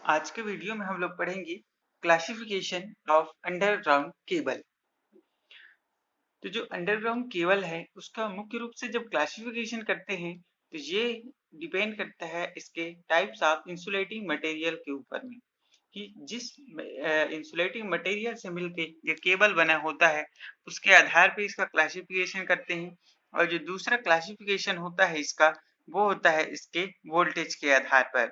आज के वीडियो में हम लोग पढ़ेंगे क्लासिफिकेशन ऑफ अंडरग्राउंड केबल। तो जो अंडरग्राउंड केबल है उसका मुख्य रूप से जब क्लासिफिकेशन करते हैं तो ये डिपेंड करता है इसके टाइप्स ऑफ इंसुलेटिंग मटेरियल के ऊपर में कि जिस इंसुलेटिंग मटेरियल से मिलके ये केबल बना होता है उसके आधार पे इसका क्लासिफिकेशन करते हैं। और जो दूसरा क्लासिफिकेशन होता है इसका वो होता है इसके वोल्टेज के आधार पर।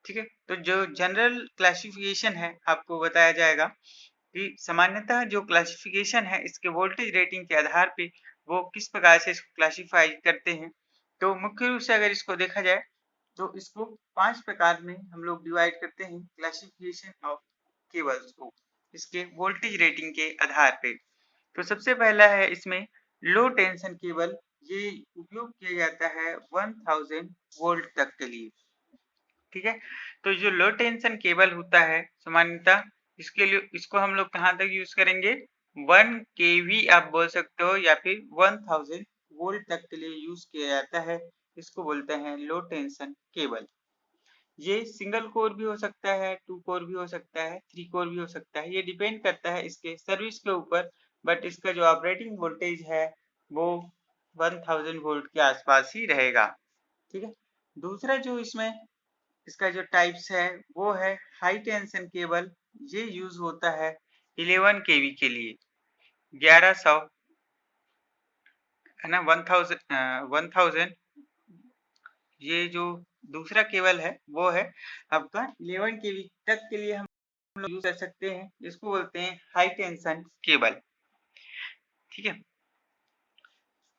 ठीक है, तो जो जनरल क्लासिफिकेशन है आपको बताया जाएगा कि सामान्यतः जो क्लासिफिकेशन है इसके वोल्टेज रेटिंग के आधार पे वो किस प्रकार से इसको क्लासिफाई करते हैं। तो मुख्य रूप से अगर इसको देखा जाए तो इसको 5 प्रकार में हम लोग डिवाइड करते हैं क्लासिफिकेशन ऑफ केबल्स को इसके वोल्टेज रेटिंग के आधार पे। तो सबसे पहला है इसमें लो टेंशन केबल। ये उपयोग किया जाता है 1000 वोल्ट तक के लिए। ठीक है, तो जो लो टेंशन केबल होता है सामान्यतः इसके लिए इसको हम लोग कहाँ तक यूज करेंगे 1 केवी आप बोल सकते हो या फिर 1000 वोल्ट तक के लिए यूज किया जाता है। इसको बोलते हैं लो टेंशन केबल। ये सिंगल कोर भी हो सकता है, 2 कोर भी हो सकता है, 3 कोर भी हो सकता है, ये डिपेंड करता है इसके सर्विस के ऊपर। बट इसका जो ऑपरेटिंग वोल्टेज है वो 1000 वोल्ट के आसपास ही रहेगा। ठीक है, दूसरा जो इसमें इसका जो टाइप्स है वो है हाई टेंशन केबल। ये यूज होता है 11 केवी के लिए, 1100 है ना, 1000 ये जो दूसरा केबल है वो है आपका 11 केवी तक के लिए हम लोग यूज कर सकते हैं। इसको बोलते हैं हाई टेंशन केबल। ठीक है,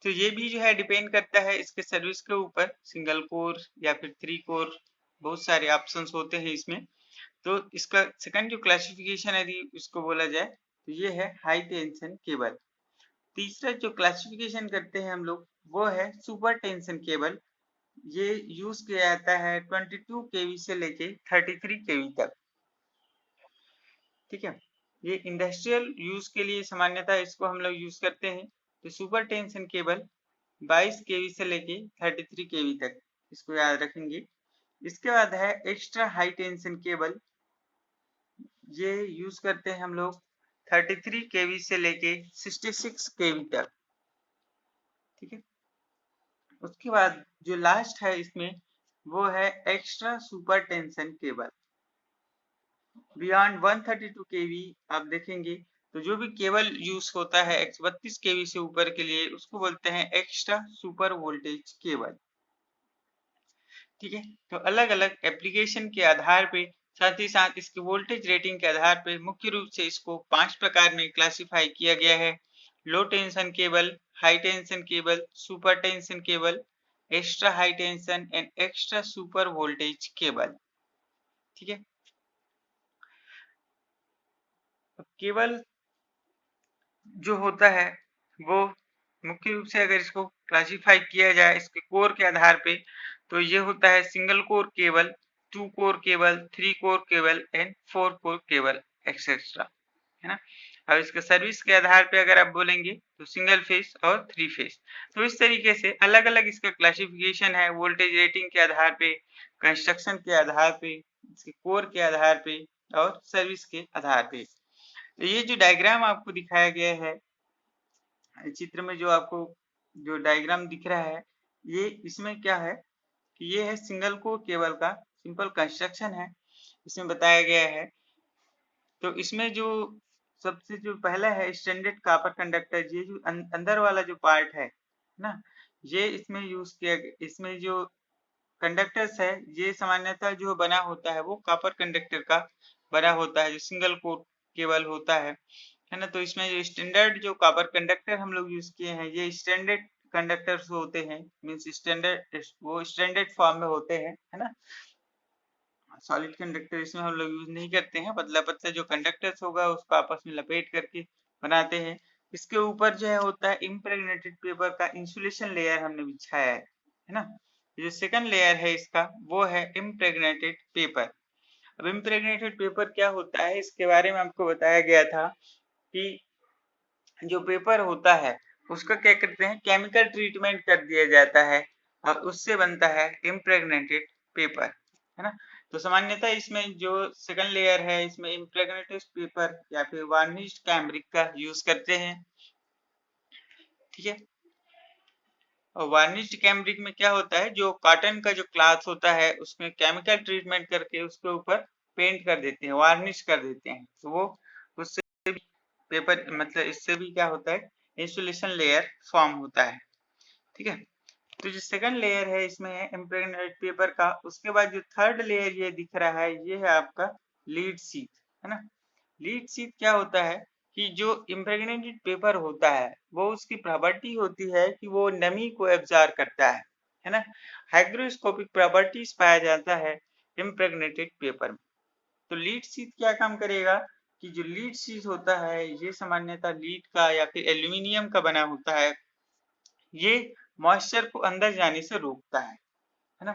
तो ये भी जो है डिपेंड करता है इसके सर्विस के ऊपर, सिंगल कोर या फिर 3 कोर, बहुत सारे ऑप्शंस होते हैं इसमें। तो इसका सेकंड जो क्लासिफिकेशन यदि इसको बोला जाए तो ये है हाई टेंशन केबल। तीसरा जो क्लासिफिकेशन करते हैं हम लोग वो है सुपर टेंशन केबल। ये यूज किया जाता है 22 केवी से लेके 33 केवी तक। ठीक है, ये इंडस्ट्रियल यूज के लिए सामान्यतः इसको हम लोग यूज करते हैं। तो सुपर टेंशन केबल 22 केवी से लेके 33 केवी तक, इसको याद रखेंगे। इसके बाद है एक्स्ट्रा हाई टेंशन केबल। ये यूज करते हैं हम लोग 33 केवी से लेके 66 केवी तक। ठीक है, उसके बाद जो लास्ट है इसमें वो है extra super tension cable. Beyond 132 केवी आप देखेंगे तो जो भी केबल यूज होता है 132 केवी से ऊपर के लिए उसको बोलते हैं एक्स्ट्रा सुपर वोल्टेज केबल। ठीक है, तो अलग अलग एप्लीकेशन के आधार पे साथ ही साथ इसके वोल्टेज रेटिंग के आधार पे मुख्य रूप से इसको 5 प्रकार में क्लासिफाई किया गया है। Low tension cable, high tension cable, super tension cable, extra high tension and extra super voltage cable. ठीक है, केबल जो होता है वो मुख्य रूप से अगर इसको क्लासिफाई किया जाए इसके कोर के आधार पे तो ये होता है single core cable, 2 core cable, 3 core cable and 4 core cable etcetera, है ना। अब इसके सर्विस के आधार पे अगर आप बोलेंगे तो सिंगल फेज और 3 फेज। तो इस तरीके से अलग अलग इसका क्लासिफिकेशन है वोल्टेज रेटिंग के आधार पे, कंस्ट्रक्शन के आधार पे, इसके कोर के आधार पे और सर्विस के आधार पे। तो ये जो डायग्राम आपको दिखाया गया है चित्र में, जो आपको जो डायग्राम दिख रहा है ये इसमें क्या है कि ये है सिंगल कोर केबल का सिंपल कंस्ट्रक्शन है, इसमें बताया गया है। तो इसमें जो सबसे जो पहला है स्टैंडर्ड कॉपर कंडक्टर, ये जो अंदर वाला जो पार्ट है ना, ये इसमें यूज किया। इसमें जो कंडक्टर्स है ये सामान्यतः जो बना होता है वो कॉपर कंडक्टर का बना होता है जो सिंगल कोर केबल होता है ना। तो इसमें जो स्टैंडर्ड जो कॉपर कंडक्टर हम लोग यूज किए हैं ये स्टैंडर्ड कंडक्टर्स होते हैं, मींस स्टैंडर्ड, वो स्टैंडर्ड फॉर्म में होते हैं, है ना। सॉलिड कंडक्टर इसमें हम लोग यूज नहीं करते हैं, पतला पतला जो कंडक्टर्स होगा उसको आपस में लपेट करके बनाते हैं। इसके ऊपर जो है होता है इम्प्रेग्नेटेड पेपर का इंसुलेशन लेयर हमने बिछाया है ना। जो सेकंड लेयर है इसका वो है इम्प्रेग्नेटेड पेपर। अब इम्प्रेग्नेटेड पेपर क्या होता है इसके बारे में आपको बताया गया था कि जो पेपर होता है उसका क्या करते हैं केमिकल ट्रीटमेंट कर दिया जाता है और उससे बनता है इम्प्रेग्नेटेड पेपर, है ना। तो सामान्यतः इसमें जो सेकंड लेयर है इसमें इम्प्रेग्नेटेड पेपर या फिर वार्निश्ड कैमरिक का यूज करते हैं। ठीक है, और वार्निश्ड कैमरिक में क्या होता है, जो कॉटन का जो क्लॉथ होता है उसमें केमिकल ट्रीटमेंट करके उसके ऊपर पेंट कर देते हैं, वार्निश कर देते हैं, तो वो उससे भी पेपर मतलब इससे भी क्या होता है, इंसुलेशन लेयर फॉर्म होता है। ठीक है, तो जो सेकंड लेयर है इसमें है इम्प्रेग्नेटेड पेपर का। उसके बाद जो थर्ड लेयर ये दिख रहा है ये है आपका लीड शीट, है ना। लीड शीट क्या होता है कि जो इम्प्रेग्नेटेड पेपर होता है वो उसकी प्रॉपर्टी होती है कि वो नमी को एब्जॉर्ब करता है ना। हाइग्रोस्कोपिक प्रॉपर्टीज पाया जाता है इम्प्रेग्नेटेड पेपर में। तो लीड शीट क्या काम करेगा कि जो लीड शीट होता है ये सामान्यतः लीड का या फिर एल्यूमिनियम का बना होता है, ये मॉइस्चर को अंदर जाने से रोकता है ना।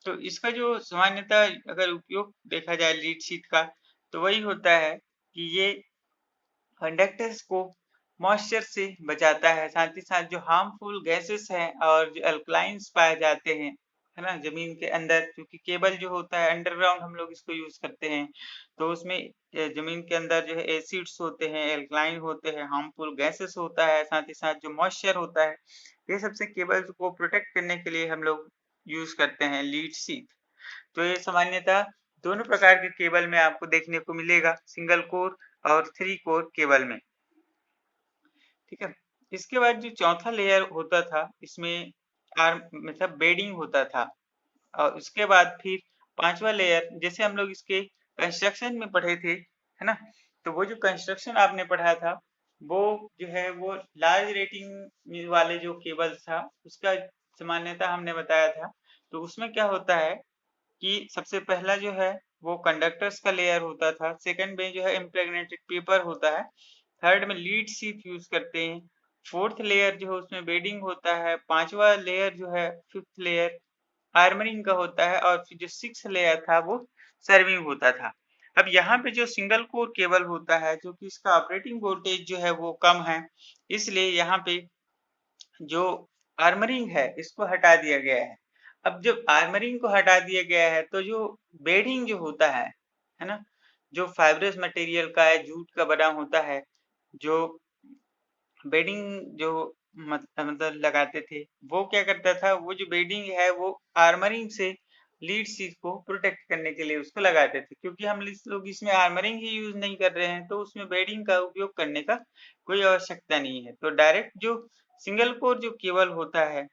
तो इसका जो सामान्यतः अगर उपयोग देखा जाए लीड शीट का, तो वही होता है कि ये कंडक्टर्स को मॉइस्चर से बचाता है, साथ ही साथ जो हार्मफुल गैसेस हैं और जो अल्कलाइंस पाए जाते हैं, है ना, जमीन के अंदर, क्योंकि केबल जो होता है अंडरग्राउंड हम लोग इसको यूज करते हैं, तो उसमें जमीन के अंदर जो है एसिड्स होते हैं, एल्कलाइन होते हैं, हार्मफुल गैसेस होता है, साथ ही साथ जो मॉइस्चर होता है, ये सबसे केबल्स को प्रोटेक्ट करने के लिए हम लोग यूज करते हैं लीड शीट। तो ये सामान्यतः दोनों प्रकार के केबल में आपको देखने को मिलेगा, सिंगल कोर और 3 कोर केबल में। ठीक है, इसके बाद जो चौथा लेयर होता था इसमें आर्म मतलब बेडिंग होता था, और उसके बाद फिर पांचवा लेयर, जैसे हम लोग इसके कंस्ट्रक्शन में पढ़े थे, है ना, तो वो जो कंस्ट्रक्शन आपने पढ़ा था वो जो है वो लार्ज रेटिंग वाले जो केबल था उसका सामान्यतः हमने बताया था। तो उसमें क्या होता है कि सबसे पहला जो है वो कंडक्टर्स का लेयर होता था, सेकंड में जो है इम्प्रेग्नेटेड पेपर होता है, थर्ड में लीड शीट यूज करते हैं, फोर्थ लेयर जो है उसमें बेडिंग होता है, पांचवा लेयर जो है फिफ्थ लेयर आर्मरिंग का होता है, और फिर जो सिक्स लेयर था वो सर्विंग होता था। अब यहाँ पे जो सिंगल कोर केबल होता है, जो कि इसका ऑपरेटिंग वोल्टेज जो है वो कम है, इसलिए यहाँ पे जो आर्मरिंग है इसको हटा दिया गया है। अब जब आर्मरिंग को हटा दिया गया है तो जो बेडिंग जो होता है ना, जो फाइब्रस मटेरियल का है, जूट का बना होता है, जो बेडिंग जो मतलब लगाते थे, वो क्या करता था, वो जो बेडिंग है वो आर्मरिंग से लीड शीट को प्रोटेक्ट करने के लिए उसको लगाते थे, क्योंकि हम लोग इसमें आर्मरिंग ही यूज नहीं कर रहे हैं तो उसमें बेडिंग का उपयोग करने का कोई आवश्यकता नहीं है। तो डायरेक्ट जो सिंगल कोर जो केबल होता है,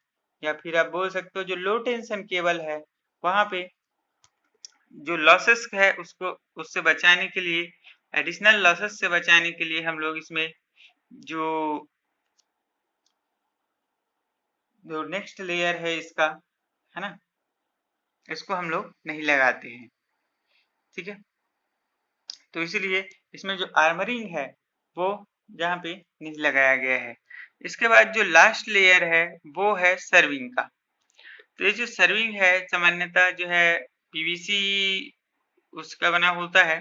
या फिर आप बोल सकते हो जो लो टेंशन केबल है, वहां पे जो लॉसेस है उसको उससे बचाने के लिए, एडिशनल लॉसेस से बचाने के लिए हम लोग इसमें जो जो नेक्स्ट लेयर है इसका, है ना, इसको हम लोग नहीं लगाते हैं। ठीक है, तो इसीलिए इसमें जो आर्मरिंग है वो जहाँ पे नहीं लगाया गया है। इसके बाद जो लास्ट लेयर है वो है सर्विंग का। तो ये जो सर्विंग है सामान्यतः जो है पीवीसी उसका बना होता है,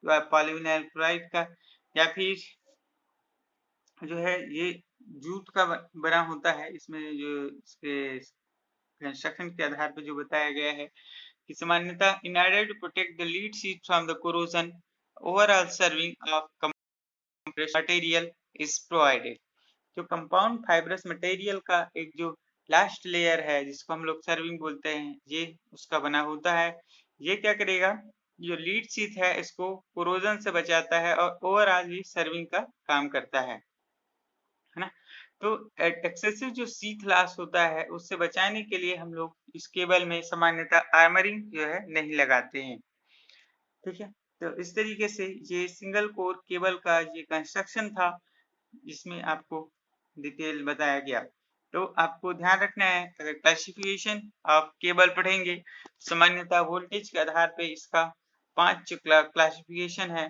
पॉलीविनाइल क्लोराइड का, या फिर जो है ये जूट का बना होता है। इसमें जो इसके कंस्ट्रक्शन के आधार पर जो बताया गया है कि सामान्यतः in order to protect the lead sheet from the corrosion, overall serving of compressed material is provided। जो कंपाउंड फाइब्रस मटेरियल का एक जो लास्ट लेयर है जिसको हम लोग सर्विंग बोलते हैं, ये उसका बना होता है। ये क्या करेगा, जो लीड शीट है इसको कोरोजन से बचाता है और ओवरऑल ये सर्विंग का काम करता है ना। तो एक्सेसिव जो शीट लॉस होता है उससे बचाने के लिए हम लोग इस केबल में सामान्यतः आर्मरिंग जो है नहीं लगाते हैं। ठीक है, तो इस तरीके से ये सिंगल कोर केबल का ये कंस्ट्रक्शन था जिसमें आपको डिटेल बताया गया। तो आपको ध्यान रखना है, अगर क्लासिफिकेशन ऑफ केबल पढ़ेंगे, सामान्यतः वोल्टेज के आधार पे इसका 5 क्लासिफिकेशन है।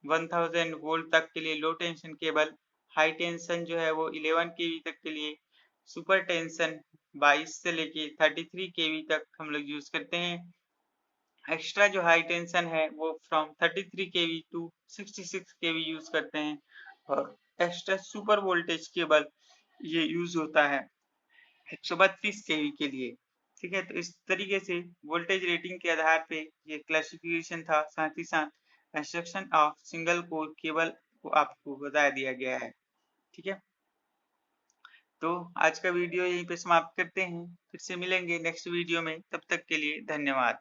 1000 वोल्ट तक के लिए लो टेंशन केबल, हाई टेंशन जो है वो 11 केवी तक के लिए, सुपर टेंशन 22 से लेके 33 केवी तक हम लोग यूज करते हैं। एक्स्ट्रा जो हाई टेंशन है वो from 33 kV to 66 kV use करते हैं, और एक्स्ट्रा सुपर वोल्टेज केबल ये यूज होता है 132 केवी के लिए। ठीक है, तो इस तरीके से वोल्टेज रेटिंग के आधार पे ये क्लासिफिकेशन था, साथ ही साथ construction of single core cable को आपको बता दिया गया है। ठीक है, तो आज का वीडियो यहीं पे समाप्त करते हैं, फिर से मिलेंगे नेक्स्ट वीडियो में, तब तक के लिए धन्यवाद।